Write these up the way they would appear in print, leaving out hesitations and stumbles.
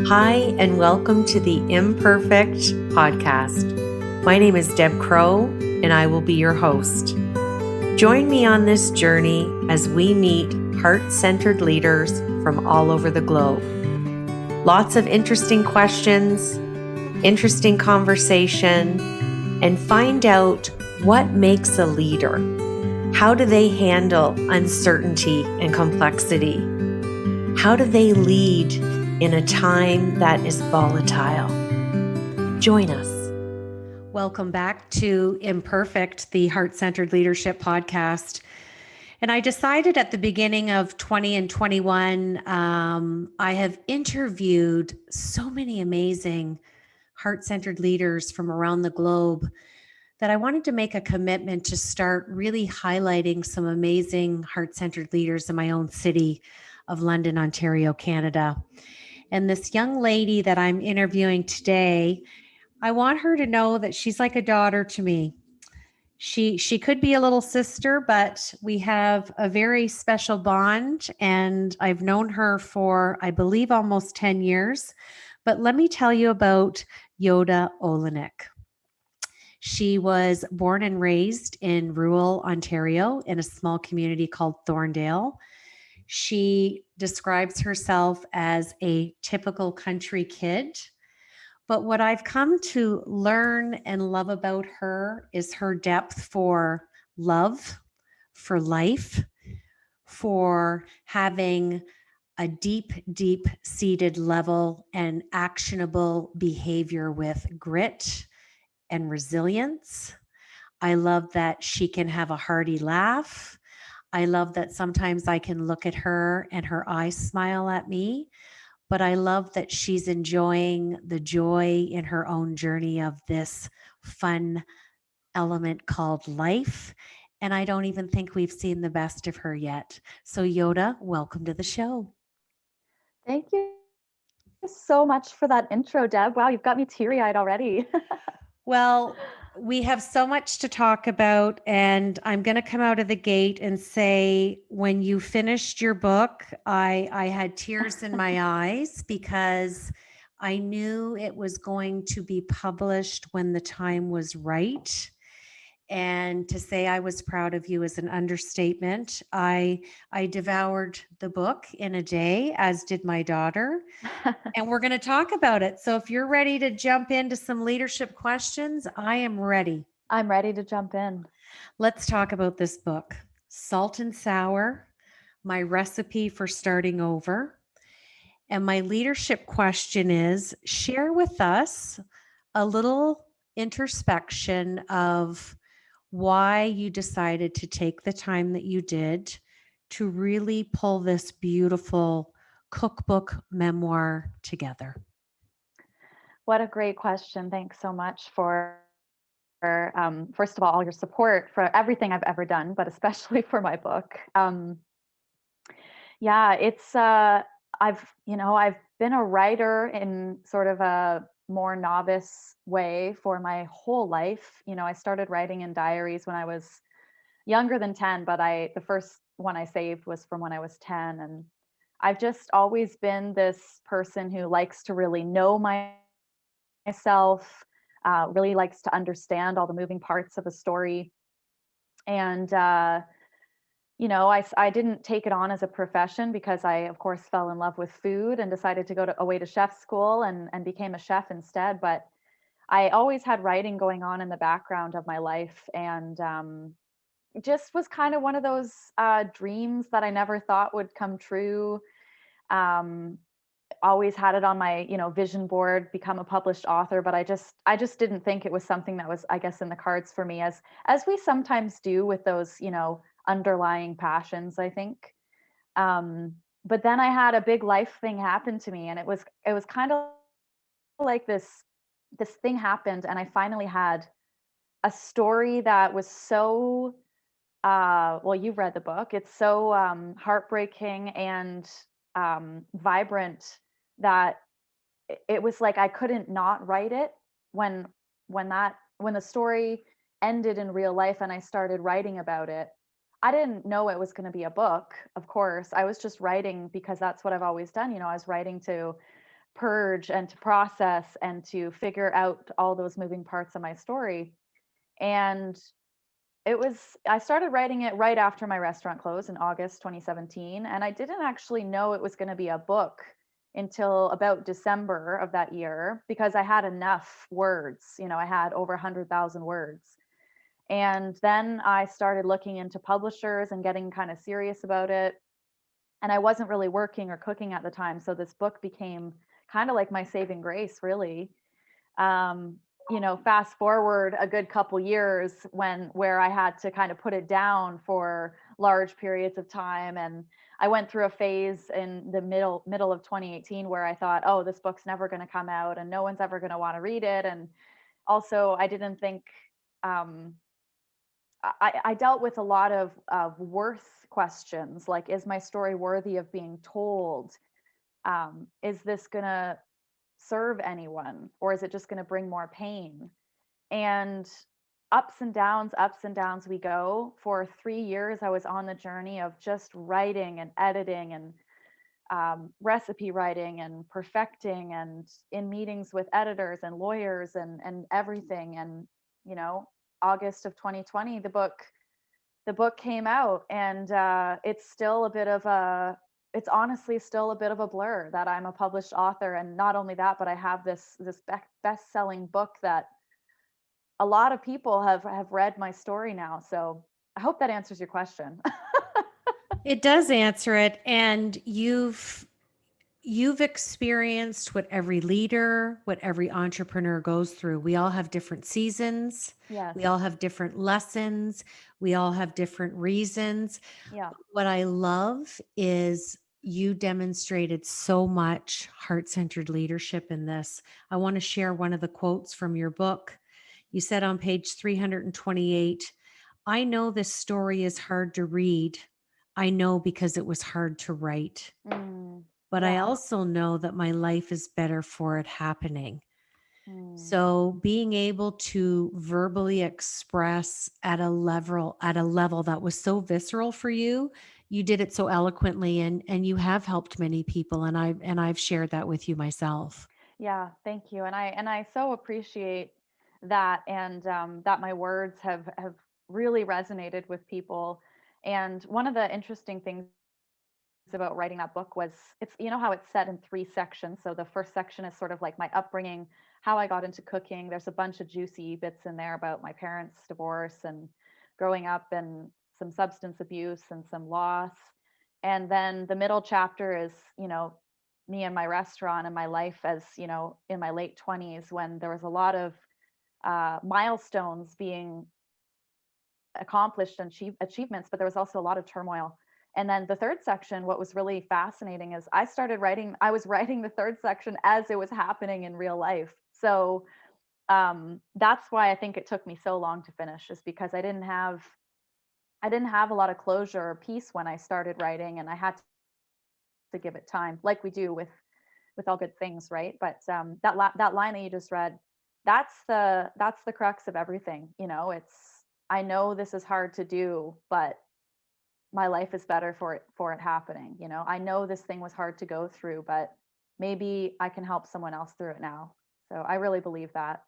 Hi, and welcome to the Imperfect Podcast. My name is Deb Crow, and I will be your host. Join me on this journey as we meet heart-centered leaders from all over the globe. Lots of interesting questions, interesting conversation, and find out what makes a leader. How do they handle uncertainty and complexity? How do they lead in a time that is volatile? Join us. Welcome back to Imperfect, the Heart-Centered Leadership Podcast. And I decided at the beginning of 20 and 21, I have interviewed so many amazing heart-centered leaders from around the globe that I wanted to make a commitment to start really highlighting some amazing heart-centered leaders in my own city of London, Ontario, Canada. And this young lady that I'm interviewing today, I want her to know that she's like a daughter to me. She could be a little sister, but we have a very special bond, and I've known her for, I believe, almost 10 years. But let me tell you about Yoda Olenek. She was born and raised in rural Ontario in a small community called Thorndale. She describes herself as a typical country kid. But what I've come to learn and love about her is her depth for love, for life, for having a deep seated level and actionable behavior with grit and resilience. I love that she can have a hearty laugh. I love that sometimes I can look at her and her eyes smile at me, but I love that she's enjoying the joy in her own journey of this fun element called life. And I don't even think we've seen the best of her yet. So, Yoda, welcome to the show. Thank you so much for that intro, Deb. Wow, you've got me teary-eyed already. Well, we have so much to talk about, and I'm going to come out of the gate and say, when you finished your book, I had tears in my eyes because I knew it was going to be published when the time was right. And to say I was proud of you is an understatement. I devoured the book in a day, as did my daughter. And we're going to talk about it. So if you're ready to jump into some leadership questions, I am ready. I'm ready to jump in. Let's talk about this book, Salt and Sour, my recipe for starting over. And my leadership question is, share with us a little introspection of why you decided to take the time that you did to really pull this beautiful cookbook memoir together. What a great question. Thanks so much for, first of all your support for everything I've ever done, but especially for my book. Yeah, it's I've been a writer in sort of a more novice way for my whole life. I started writing in diaries when I was younger than 10, but the first one I saved was from when I was 10. And I've just always been this person who likes to really know myself, really likes to understand all the moving parts of a story. And, I didn't take it on as a profession because I, of course, fell in love with food and decided to go away to chef school and became a chef instead. But I always had writing going on in the background of my life. And just was kind of one of those dreams that I never thought would come true. Um, Always had it on my vision board, become a published author, but I just didn't think it was something that was, I guess, in the cards for me, as we sometimes do with those underlying passions, I think. But then I had a big life thing happen to me, and it was kind of like this thing happened, and I finally had a story that was so well, you've read the book. It's so heartbreaking and vibrant that it was like I couldn't not write it when when the story ended in real life and I started writing about it. I didn't know it was going to be a book, of course. I was just writing because that's what I've always done. I was writing to purge and to process and to figure out all those moving parts of my story. And I started writing it right after my restaurant closed in August 2017. And I didn't actually know it was going to be a book until about December of that year, because I had enough words. I had over 100,000 words. And then I started looking into publishers and getting kind of serious about it. And I wasn't really working or cooking at the time. So this book became kind of like my saving grace, really. Um, Fast forward a good couple years where I had to kind of put it down for large periods of time. And I went through a phase in the middle of 2018 where I thought, oh, this book's never going to come out and no one's ever going to want to read it. And also I didn't think, um, I dealt with a lot of worth questions, like, is my story worthy of being told? Is this going to serve anyone, or is it just going to bring more pain? And ups and downs we go. For 3 years, I was on the journey of just writing and editing and recipe writing and perfecting, and in meetings with editors and lawyers and everything. And August of 2020, the book came out, and it's honestly still a bit of a blur that I'm a published author. And not only that, but I have this best-selling book that a lot of people have read my story now. So I hope that answers your question. It does answer it. And you've experienced what every leader, what every entrepreneur goes through. We all have different seasons. Yes. We all have different lessons. We all have different reasons. Yeah. What I love is you demonstrated so much heart-centered leadership in this. I want to share one of the quotes from your book. You said on page 328, I know this story is hard to read. I know because it was hard to write. But I Yeah. also know that my life is better for it happening. Mm. So being able to verbally express at a level that was so visceral for you, you did it so eloquently, and you have helped many people, and I've shared that with you myself. Yeah, thank you. And I so appreciate that, and that my words have really resonated with people. And one of the interesting things about writing that book was, it's, how it's set in three sections. So the first section is sort of like my upbringing, how I got into cooking. There's a bunch of juicy bits in there about my parents' divorce and growing up, and some substance abuse and some loss. And then the middle chapter is, me and my restaurant and my life as, in my late 20s, when there was a lot of milestones being accomplished and achievements, but there was also a lot of turmoil. And then the third section, what was really fascinating is I was writing the third section as it was happening in real life. So that's why I think it took me so long to finish, is because I didn't have a lot of closure or peace when I started writing, and I had to give it time, like we do with all good things, right? But that line that you just read, that's the crux of everything. It's, I know this is hard to do, but my life is better for it happening. I know this thing was hard to go through, but maybe I can help someone else through it now. So I really believe that.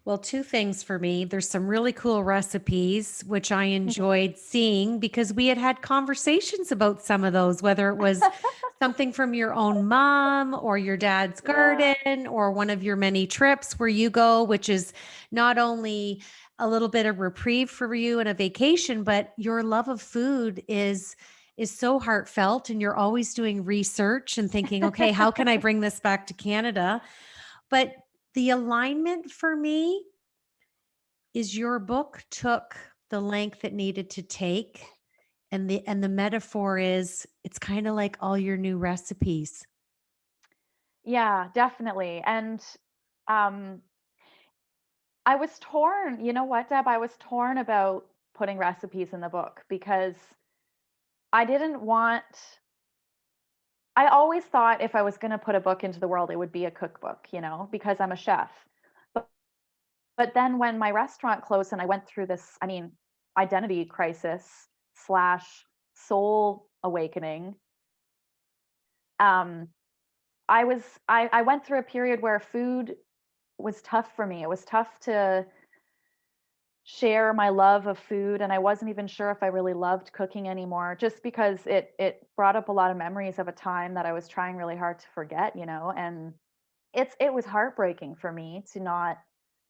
Well, two things for me. There's some really cool recipes, which I enjoyed seeing because we had conversations about some of those, whether it was something from your own mom or your dad's Yeah. garden or one of your many trips where you go, which is not only a little bit of reprieve for you and a vacation, but your love of food is so heartfelt, and you're always doing research and thinking, okay, how can I bring this back to Canada? But the alignment for me is your book took the length it needed to take, and the metaphor is it's kind of like all your new recipes. Yeah, definitely. And um I was torn. You know what, Deb? I was torn about putting recipes in the book because I didn't want, I always thought if I was going to put a book into the world, it would be a cookbook, because I'm a chef. But, but then when my restaurant closed and I went through this, identity crisis slash soul awakening, um, I went through a period where food was tough for me. It was tough to share my love of food, and I wasn't even sure if I really loved cooking anymore, just because it brought up a lot of memories of a time that I was trying really hard to forget, and it was heartbreaking for me to not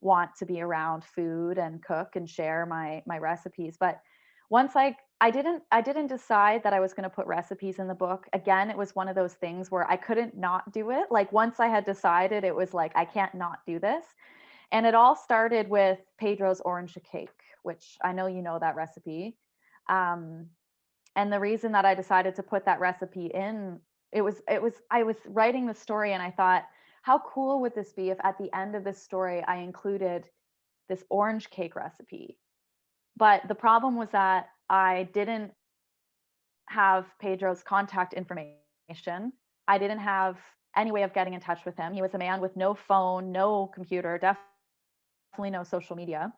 want to be around food and cook and share my recipes. But once I didn't decide that I was going to put recipes in the book. Again, it was one of those things where I couldn't not do it. Like once I had decided, it was like I can't not do this. And it all started with Pedro's orange cake, which I know you know that recipe. Um, and the reason that I decided to put that recipe in, it was I was writing the story and I thought, how cool would this be if at the end of this story I included this orange cake recipe? But the problem was that I didn't have Pedro's contact information. I didn't have any way of getting in touch with him. He was a man with no phone, no computer, definitely no social media.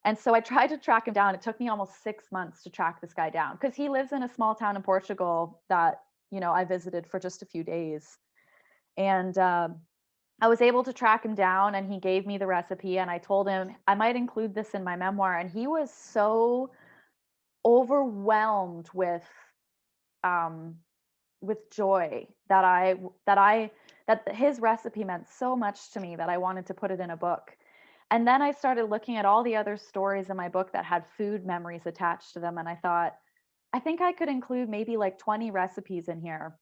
And so I tried to track him down. It took me almost 6 months to track this guy down because he lives in a small town in Portugal that, I visited for just a few days. And I was able to track him down and he gave me the recipe. And I told him I might include this in my memoir. And he was so overwhelmed um, with joy that his recipe meant so much to me that I wanted to put it in a book. And then I started looking at all the other stories in my book that had food memories attached to them. And I thought, I think I could include maybe like 20 recipes in here.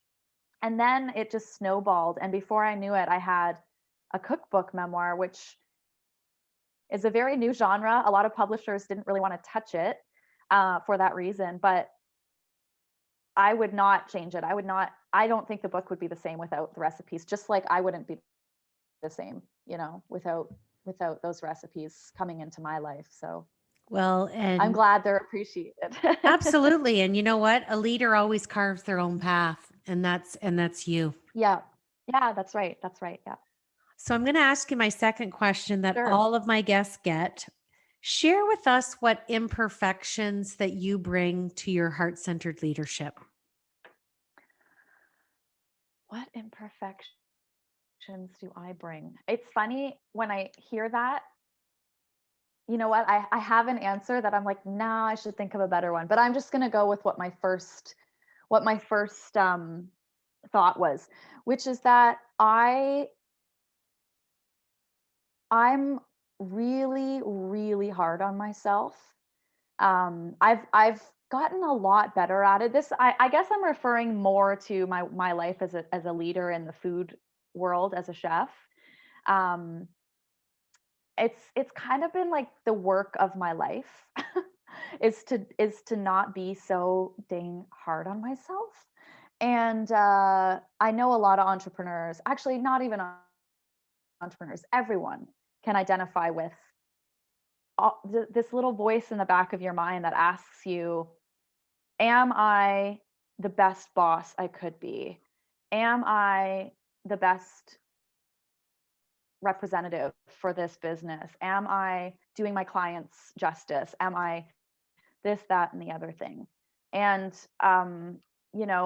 And then it just snowballed. And before I knew it, I had a cookbook memoir, which is a very new genre. A lot of publishers didn't really want to touch it for that reason. But I would not change it. I don't think the book would be the same without the recipes, just like I wouldn't be the same, without those recipes coming into my life. So Well, I'm and glad they're appreciated. absolutely. And you know what? A leader always carves their own path, and that's you. Yeah. Yeah, that's right. That's right. Yeah. So I'm going to ask you my second question that Sure. all of my guests get. Share with us what imperfections that you bring to your heart-centered leadership. What imperfections do I bring? It's funny when I hear that, you know what? I have an answer that I'm like, nah, I should think of a better one. But I'm just gonna go with what my first thought was, which is that I'm really, really hard on myself. I've gotten a lot better at it. I guess I'm referring more to my life as a leader in the food world as a chef. Um, it's kind of been like the work of my life is to not be so dang hard on myself. And I know a lot of entrepreneurs, actually not even entrepreneurs, everyone can identify with this little voice in the back of your mind that asks you, am I the best boss I could be? Am I the best representative for this business? Am I doing my clients justice? Am I this, that, and the other thing? And,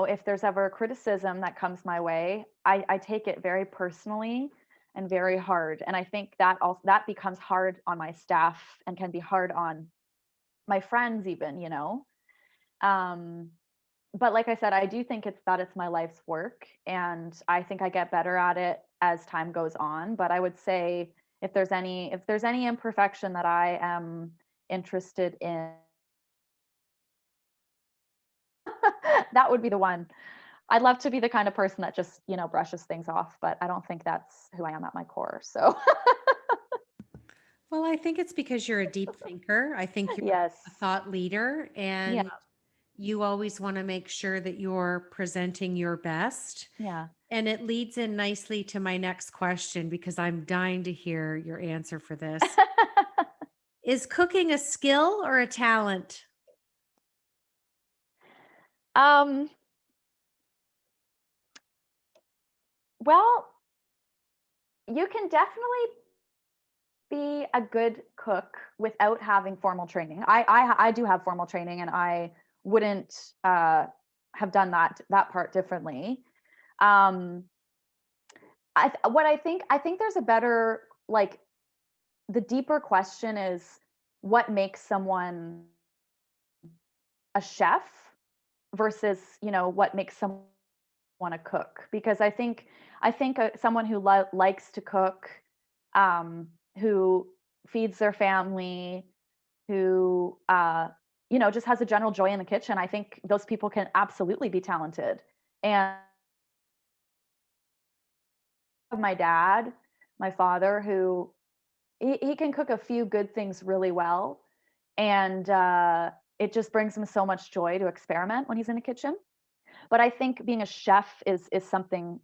if there's ever criticism that comes my way, I take it very personally and very hard. And I think that becomes hard on my staff and can be hard on my friends even. Um, but like I said, I do think it's my life's work, and I think I get better at it as time goes on. But I would say if there's any imperfection that I am interested in, that would be the one. I'd love to be the kind of person that just, brushes things off, but I don't think that's who I am at my core. So, Well, I think it's because you're a deep thinker. I think you're yes. a thought leader, Yeah. and you always want to make sure that you're presenting your best. Yeah. And it leads in nicely to my next question because I'm dying to hear your answer for this. Is cooking a skill or a talent? um, well, you can definitely be a good cook without having formal training. I do have formal training, and I wouldn't have done that part differently. Um, I think there's a better, like, the deeper question is what makes someone a chef versus, what makes someone a cook. Because I think someone who likes to cook, who feeds their family, who just has a general joy in the kitchen, I think those people can absolutely be talented. And my dad, my father, who he can cook a few good things really well, and it just brings him so much joy to experiment when he's in the kitchen. But I think being a chef is something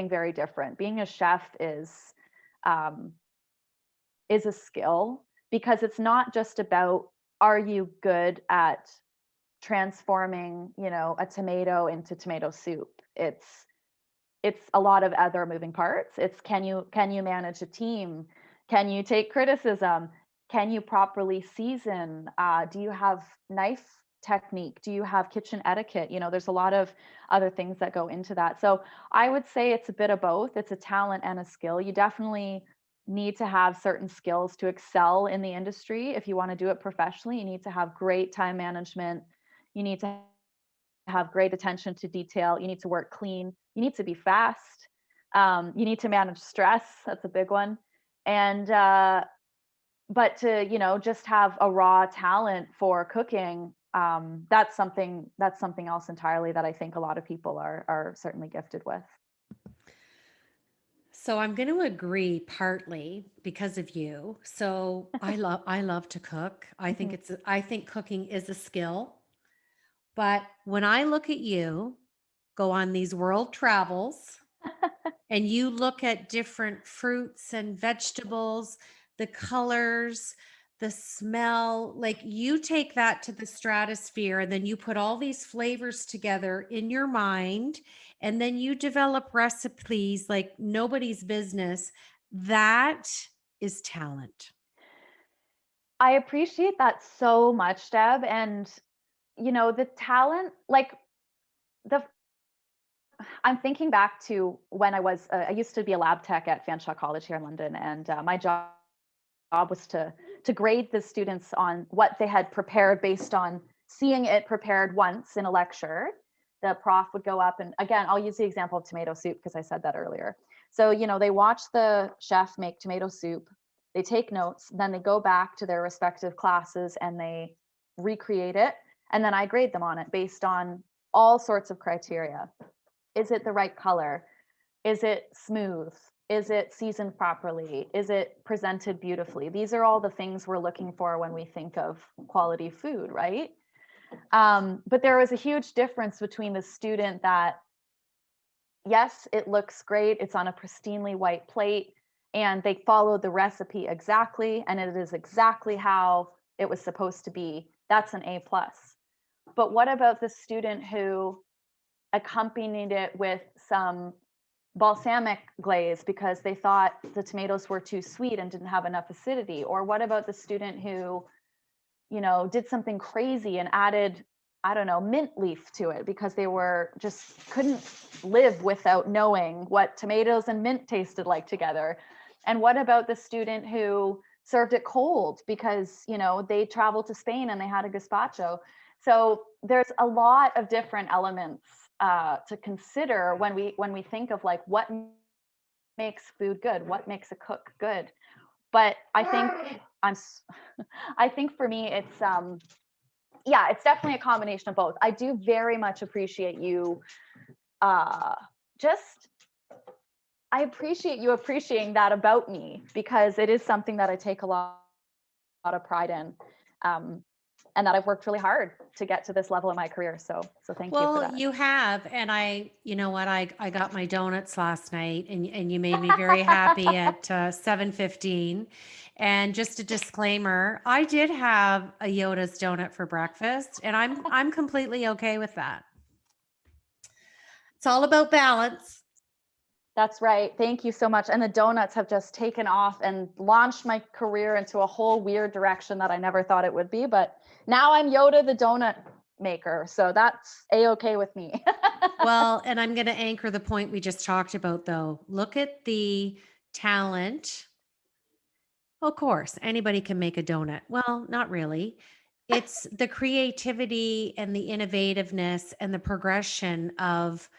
very different. Being a chef um, is a skill, because it's not just about, are you good at transforming, a tomato into tomato soup. It's a lot of other moving parts. It's, can you manage a team? Can you take criticism? Can you properly season? Do you have knife technique? Do you have kitchen etiquette? There's a lot of other things that go into that. So I would say it's a bit of both. It's a talent and a skill. You definitely need to have certain skills to excel in the industry. If you want to do it professionally, you need to have great time management. You need to have great attention to detail. You need to work clean. You need to be fast. You need to manage stress. That's a big one. And but to, just have a raw talent for cooking, that's something else entirely that I think a lot of people are certainly gifted with. So I'm going to agree partly because of you. So I love to cook. Mhm. I think cooking is a skill. But when I look at you go on these world travels and you look at different fruits and vegetables, the colors, the smell, like you take that to the stratosphere and then you put all these flavors together in your mind and then you develop recipes like nobody's business. That is talent. I appreciate that so much, Deb. And the talent, like, the I'm thinking back to when I used to be a lab tech at Fanshawe College here in London, and my job was to grade the students on what they had prepared based on seeing it prepared once in a lecture. The prof would go up, and again, I'll use the example of tomato soup because I said that earlier. So, they watch the chef make tomato soup, they take notes, then they go back to their respective classes and they recreate it. And then I grade them on it based on all sorts of criteria. Is it the right color? Is it smooth? Is it seasoned properly? Is it presented beautifully? These are all the things we're looking for when we think of quality food, right? But there was a huge difference between the student that, yes, it looks great, it's on a pristinely white plate, and they followed the recipe exactly, and it is exactly how it was supposed to be. That's an A plus. But what about the student who accompanied it with some balsamic glaze because they thought the tomatoes were too sweet and didn't have enough acidity? Or what about the student who, did something crazy and added, I don't know, mint leaf to it because they were just couldn't live without knowing what tomatoes and mint tasted like together? And what about the student who served it cold because, they traveled to Spain and they had a gazpacho? So there's a lot of different elements to consider when we think of, like, what makes food good, what makes a cook good. But I think for me yeah, it's definitely a combination of both. I do very much appreciate you uh just I appreciate you appreciating that about me, because it is something that I take a lot of pride in, um, and that I've worked really hard to get to this level in my career. So thank you for Well, that. you have, and you know what, I got my donuts last night, and you made me very happy at 7:15. And just a disclaimer, I did have a Yoda's donut for breakfast, and I'm completely okay with that. It's all about balance. That's right. Thank you so much. And the donuts have just taken off and launched my career into a whole weird direction that I never thought it would be. But now I'm Yoda, the donut maker. So that's A-okay with me. Well, and I'm going to anchor the point we just talked about, though. Look at the talent. Of course, anybody can make a donut. Well, not really. It's the creativity and the innovativeness and the progression of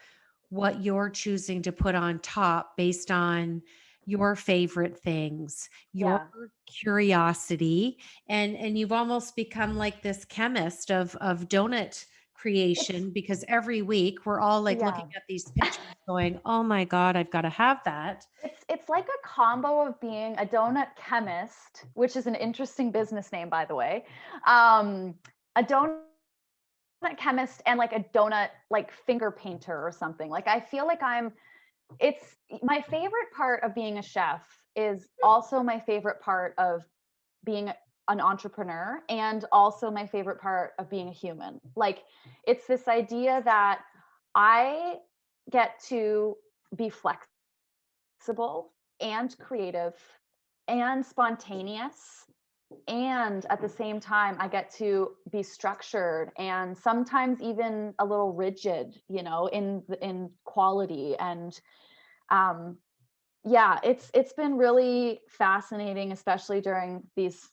what you're choosing to put on top based on your favorite things, your Yeah. curiosity, and you've almost become like this chemist of donut It's creation because every week we're all like looking yeah. at these pictures going, "Oh my god, I've got to have that." It's like a combo of being a donut chemist, which is an interesting business name, by the way. A donut chemist and like a donut like finger painter or something. Like I feel like it's my favorite part of being a chef is also my favorite part of being an entrepreneur and also my favorite part of being a human. Like it's this idea that I get to be flexible and creative and spontaneous, and at the same time I get to be structured and sometimes even a little rigid, in quality. And um yeah, it's been really fascinating, especially during these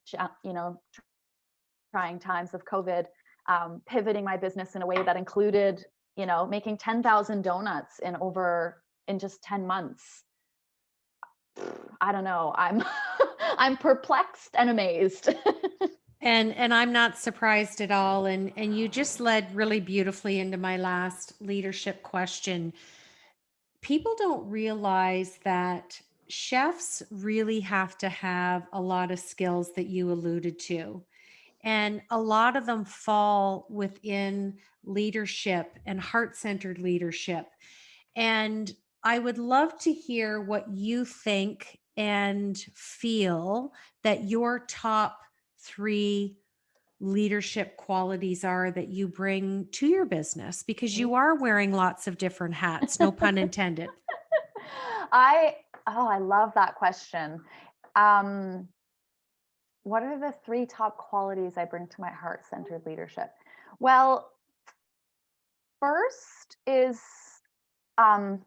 trying times of COVID, pivoting my business in a way that included, making 10,000 donuts in just 10 months. I don't know. I'm perplexed and amazed. And I'm not surprised at all. And you just led really beautifully into my last leadership question. People don't realize that chefs really have to have a lot of skills that you alluded to. And a lot of them fall within leadership and heart-centered leadership. And I would love to hear what you think and feel that your top three leadership qualities are that you bring to your business because you are wearing lots of different hats, no pun intended. I I love that question. Um, what are the three top qualities I bring to my heart-centered leadership? Well, first is um,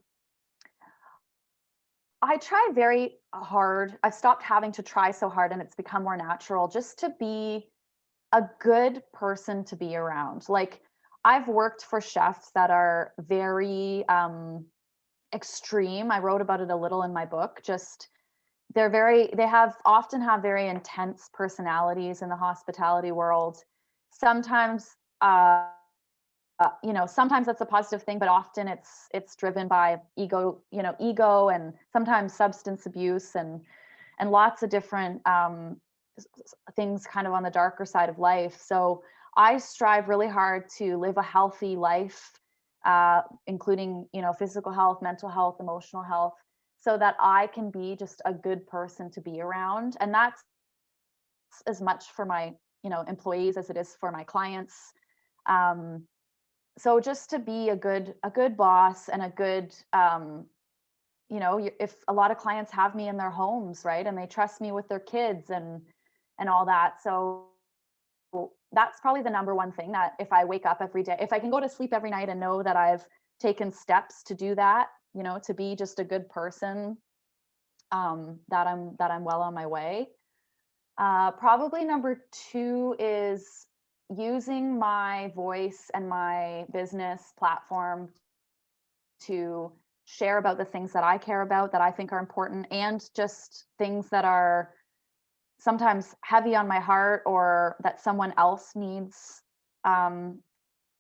I try very hard. I've stopped having to try so hard and it's become more natural just to be a good person to be around. Like I've worked for chefs that are very extreme. I wrote about it a little in my book. Just they have often have very intense personalities in the hospitality world. Sometimes sometimes that's a positive thing, but often it's driven by ego and sometimes substance abuse and lots of different things kind of on the darker side of life. So I strive really hard to live a healthy life, including physical health, mental health, emotional health, so that I can be just a good person to be around. And that's as much for my employees as it is for my clients. Um, so just to be a good boss and a good if a lot of clients have me in their homes, right, and they trust me with their kids and all that. So that's probably the number one thing, that if I wake up every day, if I can go to sleep every night and know that I've taken steps to do that, to be just a good person, that I'm well on my way. Probably number two is using my voice and my business platform to share about the things that I care about, that I think are important, and just things that are sometimes heavy on my heart or that someone else needs, um,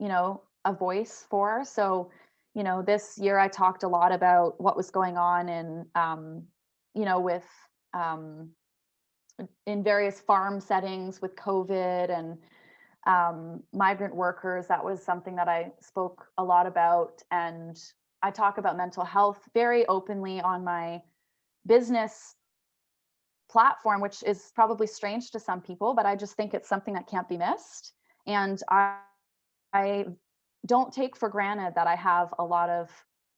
a voice for. So, this year I talked a lot about what was going on with um, in various farm settings with COVID and migrant workers. That was something that I spoke a lot about. And I talk about mental health very openly on my business platform, which is probably strange to some people, but I just think it's something that can't be missed. And I don't take for granted that I have a lot of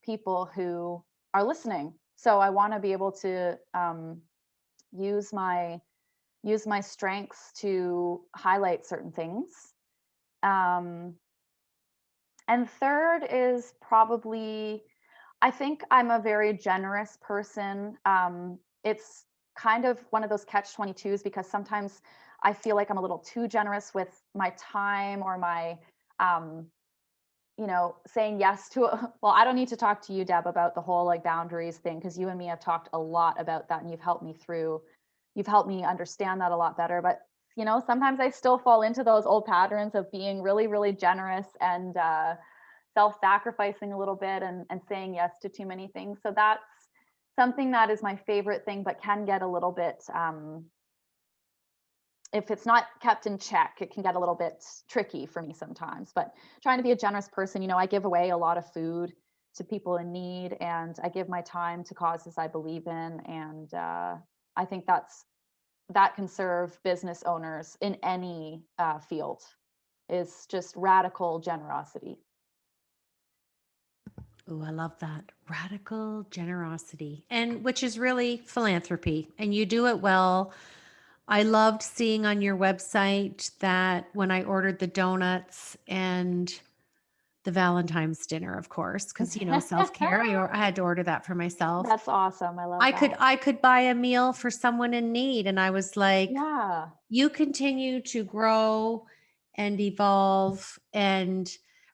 people who are listening. So I want to be able to use my strengths to highlight certain things. Um, And third is probably, I think I'm a very generous person. It's kind of one of those catch 22s because sometimes I feel like I'm a little too generous with my time or my, um, saying yes to well, I don't need to talk to you, Deb, about the whole like boundaries thing because you and me have talked a lot about that and you've helped me understand that a lot better. But, sometimes I still fall into those old patterns of being really, really generous and self-sacrificing a little bit and saying yes to too many things. So that's something that is my favorite thing, but can get a little bit if it's not kept in check, it can get a little bit tricky for me sometimes. But trying to be a generous person, I give away a lot of food to people in need, and I give my time to causes I believe in, and I think that can serve business owners in any field. Is just radical generosity. Oh, I love that. Radical generosity, and which is really philanthropy, and you do it well. I loved seeing on your website that when I ordered the donuts and the Valentine's dinner, of course, because self-care, I had to order that for myself. That's awesome. I love I could that. I could buy a meal for someone in need, and I was like, Yeah. you continue to grow and evolve and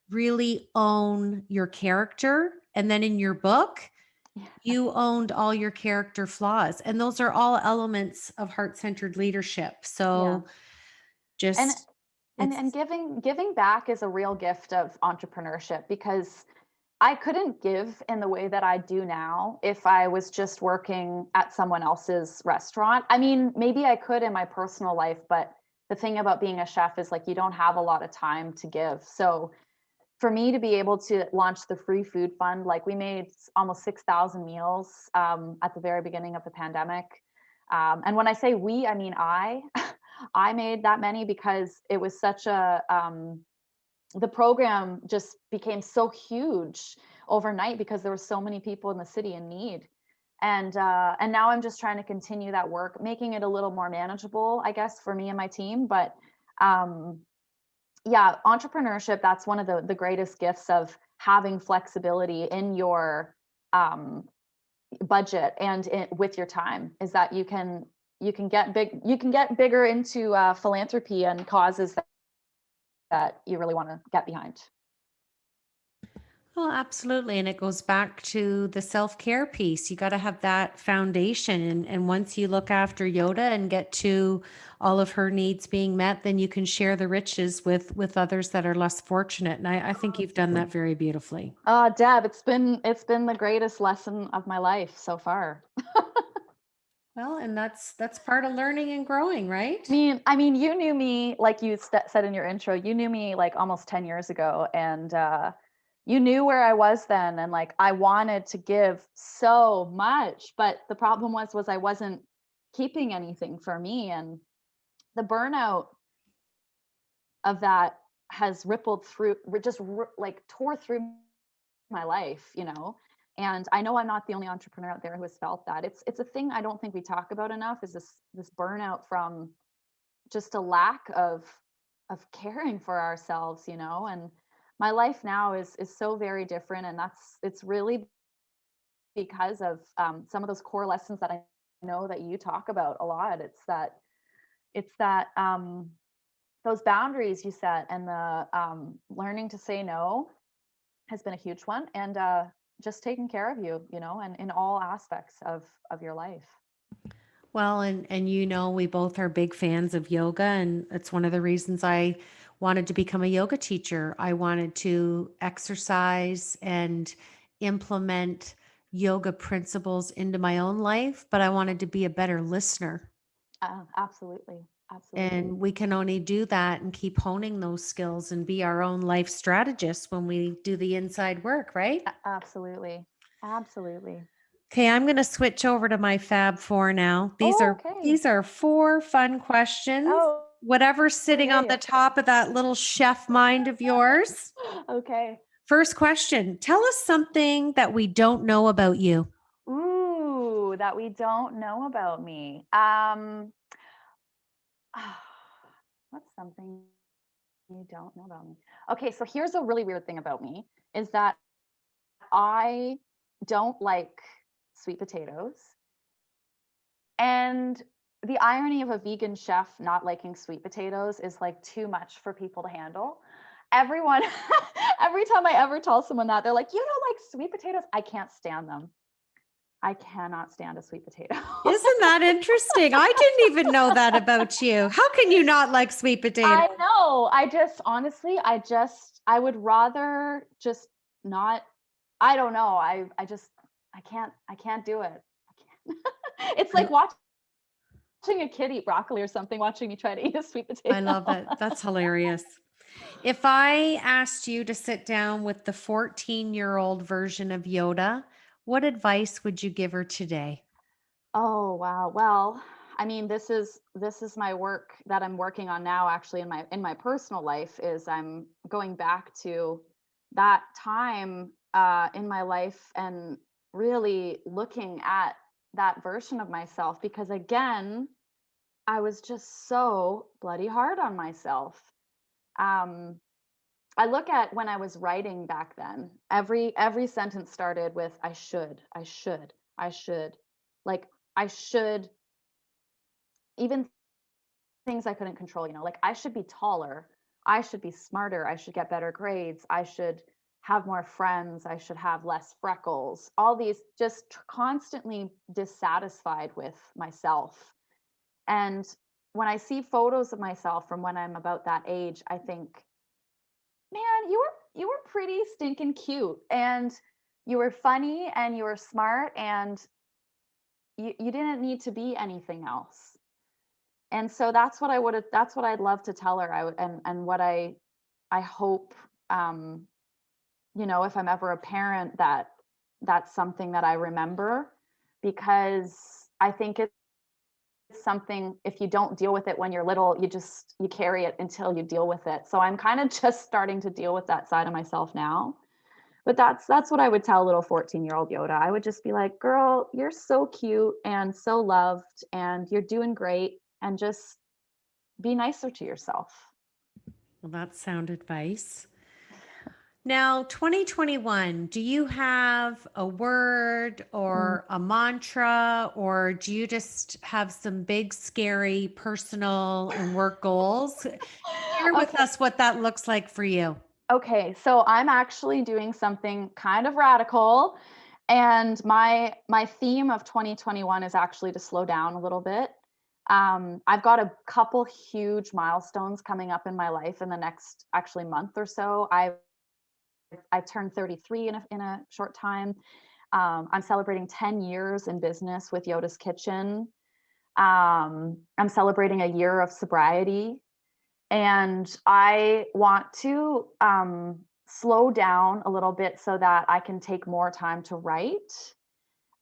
really own your character. And then in your book, Yeah. you owned all your character flaws. And those are all elements of heart-centered leadership. Yeah. So And just and it's giving back is a real gift of entrepreneurship because I couldn't give in the way that I do now if I was just working at someone else's restaurant. I mean, maybe I could in my personal life, but the thing about being a chef is like you don't have a lot of time to give. So for me to be able to launch the free food fund, like we made almost 6,000 meals at the very beginning of the pandemic. And when I say we, I mean I. I made that many because it was such the program just became so huge overnight because there were so many people in the city in need. And now I'm just trying to continue that work, making it a little more manageable, I guess, for me and my team. But um, yeah, entrepreneurship, that's one of the greatest gifts of having flexibility in your budget and with your time is that you can get bigger into philanthropy and causes that you really want to get behind. well, absolutely. And it goes back to the self-care piece. You got to have that foundation. And once you look after Yoda and get to all of her needs being met, then you can share the riches with others that are less fortunate. And I think you've done that very beautifully. Deb, it's been the greatest lesson of my life so far. Well, and that's part of learning and growing, right? I mean, you knew me like you said in your intro. You knew me like almost 10 years ago, and you knew where I was then, and like I wanted to give so much, but the problem was I wasn't keeping anything for me, and the burnout of that has rippled through, like tore through my life. And I know I'm not the only entrepreneur out there who has felt that. It's a thing I don't think we talk about enough, is this burnout from just a lack of caring for ourselves. And my life now is so very different, and it's really because of some of those core lessons that I know that you talk about a lot. It's that those boundaries you set, and the learning to say no has been a huge one, and just taking care of you, and in all aspects of your life. Well, and we both are big fans of yoga, and it's one of the reasons I wanted to become a yoga teacher. I wanted to exercise and implement yoga principles into my own life, but I wanted to be a better listener. Absolutely, absolutely. And we can only do that and keep honing those skills and be our own life strategists when we do the inside work, right? Absolutely, absolutely. Okay, I'm going to switch over to my Fab Four now. These Oh, are okay. these are four fun questions. Oh, Whatever's sitting on the yay. top of that little chef mind of yours. Okay. First question, tell us something that we don't know about you. Ooh, that we don't know about me. What's something? You don't know about me. Okay, so here's a really weird thing about me is that I don't like sweet potatoes. And the irony of a vegan chef not liking sweet potatoes is like too much for people to handle. Everyone, every time I ever tell someone that, they're like, "You don't like sweet potatoes?" I can't stand them. I cannot stand a sweet potato. Isn't that interesting? I didn't even know that about you. How can you not like sweet potato? I know. I just honestly, I would rather just not. I don't know. I can't do it. I can't. It's I, like watching a kid eat broccoli or something, watching me try to eat a sweet I potato. love it. That's hilarious. If I asked you to sit down with the 14-year-old version of Yoda, what advice would you give her today? Oh, wow. Well, I mean, this is my work that I'm working on now actually in my personal life is I'm going back to that time in my life and really looking at that version of myself because again, I was just so bloody hard on myself. Um I look at when I was writing back then, every sentence started with I should, I should. Like I should even things I couldn't control, like I should be taller, I should be smarter, I should get better grades, I should have more friends, I should have less freckles. All these just constantly dissatisfied with myself. And when I see photos of myself from when I'm about that age, I think, man, you were pretty stinking cute and you were funny and you were smart and you didn't need to be anything else. And so that's what I'd love to tell her. I would and what I hope um if I'm ever a parent that that's something that I remember because I think it's something if you don't deal with it when you're little, you carry it until you deal with it. So I'm kind of just starting to deal with that side of myself now. But that's what I would tell little 14-year-old Yoda. I would just be like, "Girl, you're so cute and so loved and you're doing great and just be nicer to yourself." Well, that's sound advice. Now, 2021, do you have a word Mm. or a mantra, or do you just have some big, scary personal and work goals? Share with Okay. us what that looks like for you. Okay, so I'm actually doing something kind of radical and my theme of 2021 is actually to slow down a little bit. I've got a couple huge milestones coming up in my life in the next actually month or so. I turned 33 in a short time. I'm celebrating 10 years in business with Yoda's Kitchen. I'm celebrating a year of sobriety. And I want to slow down a little bit so that I can take more time to write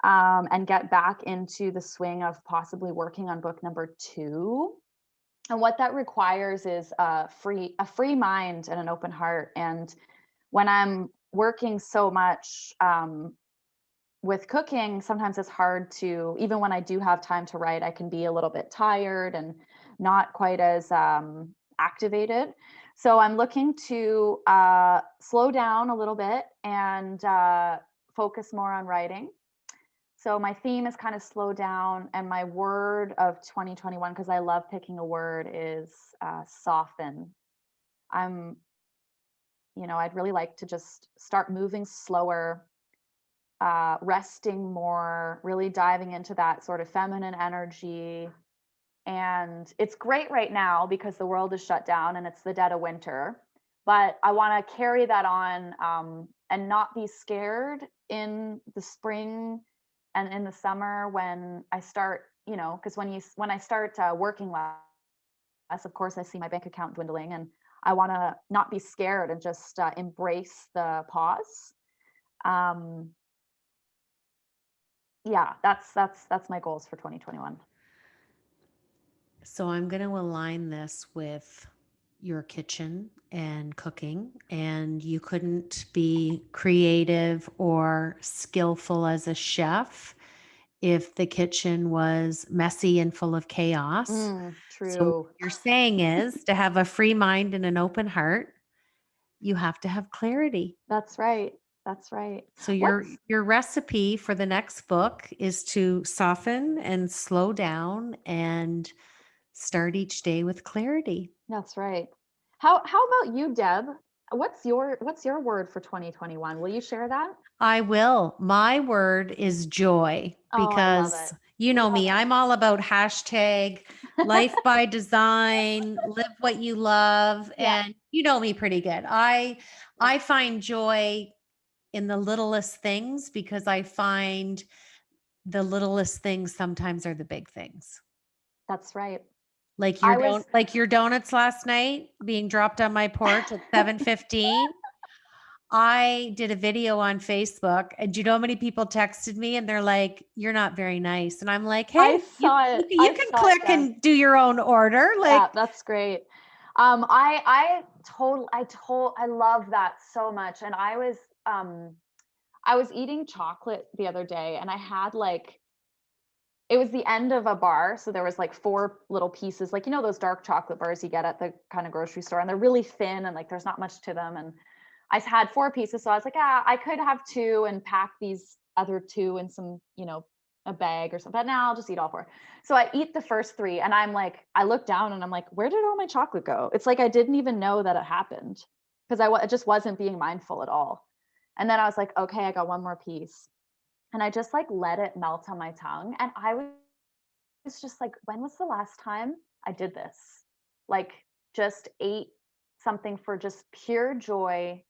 and get back into the swing of possibly working on book number 2. And what that requires is a free mind and an open heart. And when I'm working so much with cooking, sometimes it's hard to, even when I do have time to write, I can be a little bit tired and not quite as activated. So I'm looking to slow down a little bit and focus more on writing. So my theme is kind of slow down, and my word of 2021, because I love picking a word, is soften. I'm, I'd really like to just start moving slower, resting more, really diving into that sort of feminine energy. And it's great right now because the world is shut down and it's the dead of winter. But I want to carry that on and not be scared in the spring and in the summer when I start, because when I start working less, of course, I see my bank account dwindling, and I want to not be scared and just embrace the pause. Um, yeah, that's my goals for 2021. So I'm going to align this with your kitchen and cooking, and you couldn't be creative or skillful as a chef if the kitchen was messy and full of chaos. So what True. you're saying is to have a free mind and an open heart, you have to have clarity. That's right. That's right. So What's your recipe for the next book is to soften and slow down and start each day with clarity. That's right. How about you, Deb? What's your word for 2021? Will you share that? I will. My word is joy Oh, I love because it. you know Love me, I'm all about hashtag life by design, live what you love. Yeah, And you know me pretty good. yeah, I find joy in the littlest things because I find the littlest things sometimes are the big things. that's right. Like I was your donuts last night being dropped on my porch at 7:15. I did a video on Facebook, and do you know how many people texted me and they're like, "You're not very nice." And I'm like, I "Hey, saw it. you I can saw it, click Deb. and do your own order." Yeah, Like, that's great. I love that so much. And I was eating chocolate the other day, and I had like it was the end of a bar, so there was like four little pieces, like those dark chocolate bars you get at the kind of grocery store, and they're really thin and like there's not much to them. And I had four pieces, so I was like, I could have two and pack these other two in some, a bag or something. But now I'll just eat all four. So I eat the first three, and I'm like, I look down and I'm like, where did all my chocolate go? It's like I didn't even know that it happened because I just wasn't being mindful at all. And then I was like, okay, I got one more piece, and I just like let it melt on my tongue, and I was just like, when was the last time I did this? Like, just ate something for just pure joy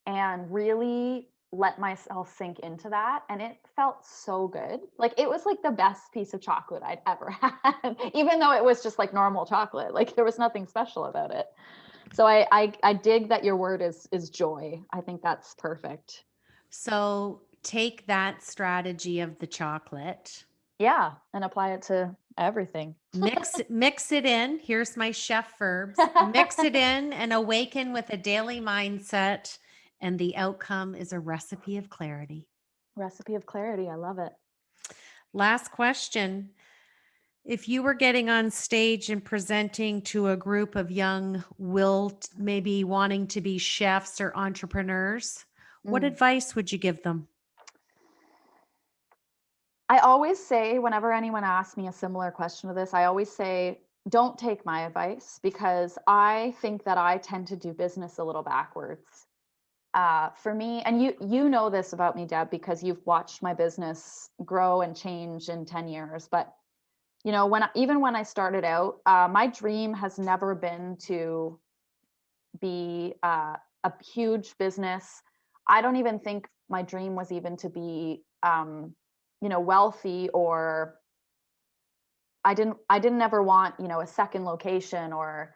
and really let myself sink into that. And it felt so good. Like, it was like the best piece of chocolate I'd ever had, even though it was just like normal chocolate. Like, there was nothing special about it. So I dig that your word is joy. I think that's perfect. so take that strategy of the chocolate, Yeah, and apply it to everything. mix it in. Here's my chef verbs. Mix it in and awaken with a daily mindset, and the outcome is a recipe of clarity. Recipe of clarity. I love it. Last question. If you were getting on stage and presenting to a group of young, maybe wanting to be chefs or entrepreneurs, what Mm. advice would you give them? I always say, whenever anyone asks me a similar question to this, I always say, don't take my advice, because I think that I tend to do business a little backwards. For me, and you know this about me, Deb, because you've watched my business grow and change in 10 years. But even when I started out, my dream has never been to be a huge business. I don't even think my dream was even to be wealthy, or I didn't ever want, a second location, or,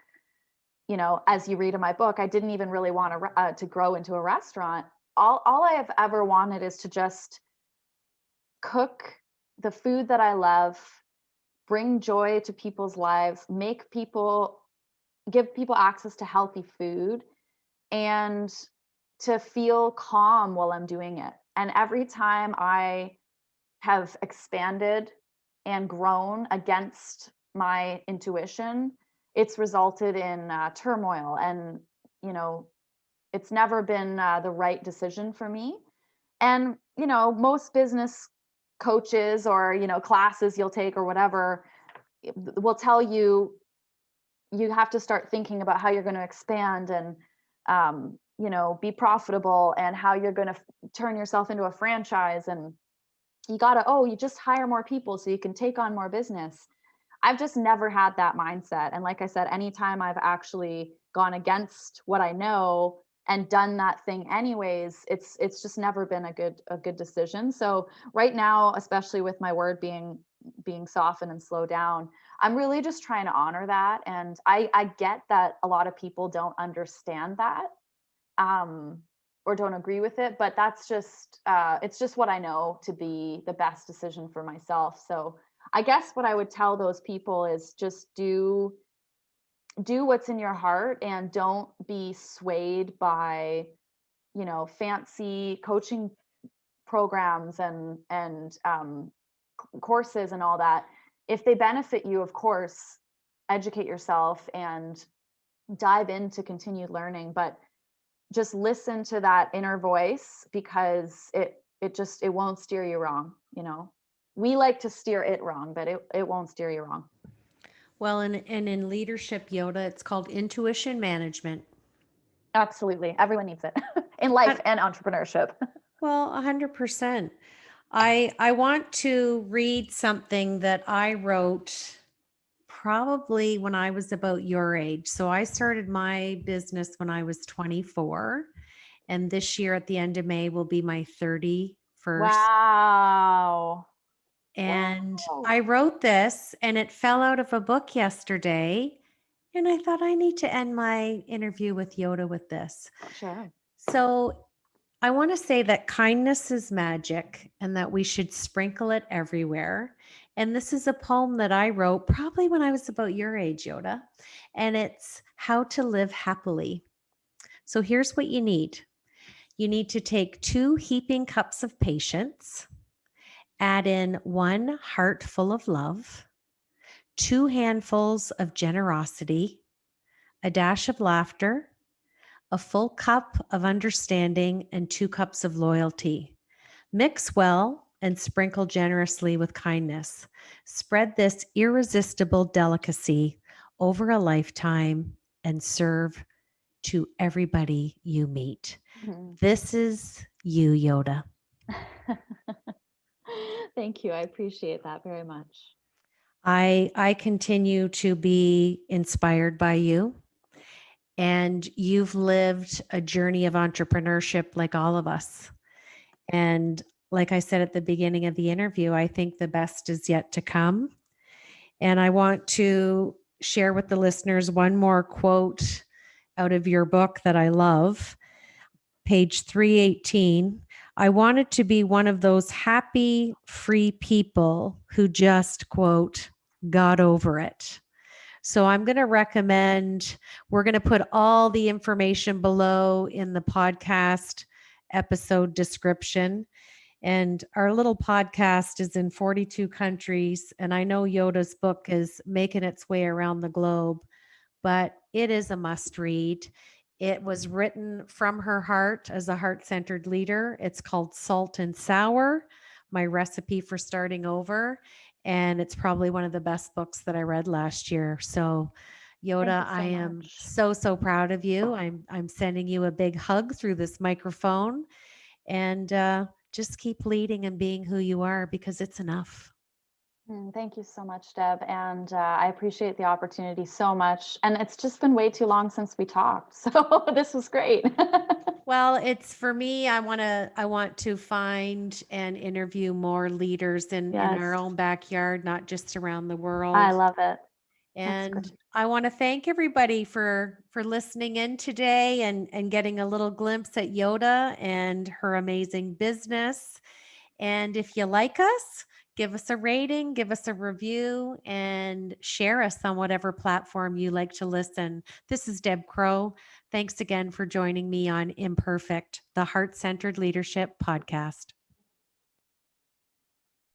as you read in my book, I didn't even really want to grow into a restaurant. All I have ever wanted is to just cook the food that I love, bring joy to people's lives, give people access to healthy food, and to feel calm while I'm doing it. And every time I have expanded and grown against my intuition, it's resulted in turmoil. And, you know, it's never been the right decision for me. And, most business coaches or, classes you'll take or whatever will tell you you have to start thinking about how you're going to expand and be profitable, and how you're going to turn yourself into a franchise, and you just hire more people so you can take on more business. I've just never had that mindset. And like I said, anytime I've actually gone against what I know and done that thing anyways, it's just never been a good decision. So right now, especially with my word being soften and slow down, I'm really just trying to honor that. And I get that a lot of people don't understand that, um, or don't agree with it, but that's just it's just what I know to be the best decision for myself. So I guess what I would tell those people is just do what's in your heart, and don't be swayed by fancy coaching programs and courses and all that. If they benefit you, of course, educate yourself and dive into continued learning, but just listen to that inner voice, because it won't steer you wrong. We like to steer it wrong, but it won't steer you wrong. Well, and in leadership, Yoda, it's called intuition management. Absolutely. Everyone needs it in life and entrepreneurship. Well, 100%. I want to read something that I wrote probably when I was about your age. So I started my business when I was 24, and this year at the end of May will be my 31st. Wow. And Wow. I wrote this and it fell out of a book yesterday. And I thought I need to end my interview with Yoda with this. Sure. So I want to say that kindness is magic and that we should sprinkle it everywhere. And this is a poem that I wrote probably when I was about your age, Yoda. And it's How to Live Happily. So here's what you need. You need to take 2 heaping cups of patience, add in 1 heart full of love, 2 handfuls of generosity, a dash of laughter, a full cup of understanding, and 2 cups of loyalty. Mix well and sprinkle generously with kindness. Spread this irresistible delicacy over a lifetime and serve to everybody you meet. Mhm. This is you, Yoda. Thank you. I appreciate that very much. I continue to be inspired by you, and you've lived a journey of entrepreneurship like all of us. And like I said at the beginning of the interview, I think the best is yet to come. And I want to share with the listeners one more quote out of your book that I love, page 318. I wanted to be one of those happy, free people who just, quote, got over it. So I'm going to recommend, we're going to put all the information below in the podcast episode description. And our little podcast is in 42 countries. And I know Yoda's book is making its way around the globe, but it is a must read. It was written from her heart as a heart-centered leader. It's called Salt and Sour, My Recipe for Starting Over. And it's probably one of the best books that I read last year. So Yoda, I am so proud of you. I'm sending you a big hug through this microphone, and just keep leading and being who you are, because it's enough. Thank you so much, Deb. And I appreciate the opportunity so much. And it's just been way too long since we talked. So this was great. Well, it's for me, I want to find and interview more leaders in our own backyard, not just around the world. I love it. And I want to thank everybody for listening in today and getting a little glimpse at Yoda and her amazing business. And if you like us, give us a rating, give us a review, and share us on whatever platform you like to listen. This is Deb Crow. Thanks again for joining me on Imperfect, the Heart-Centered Leadership Podcast.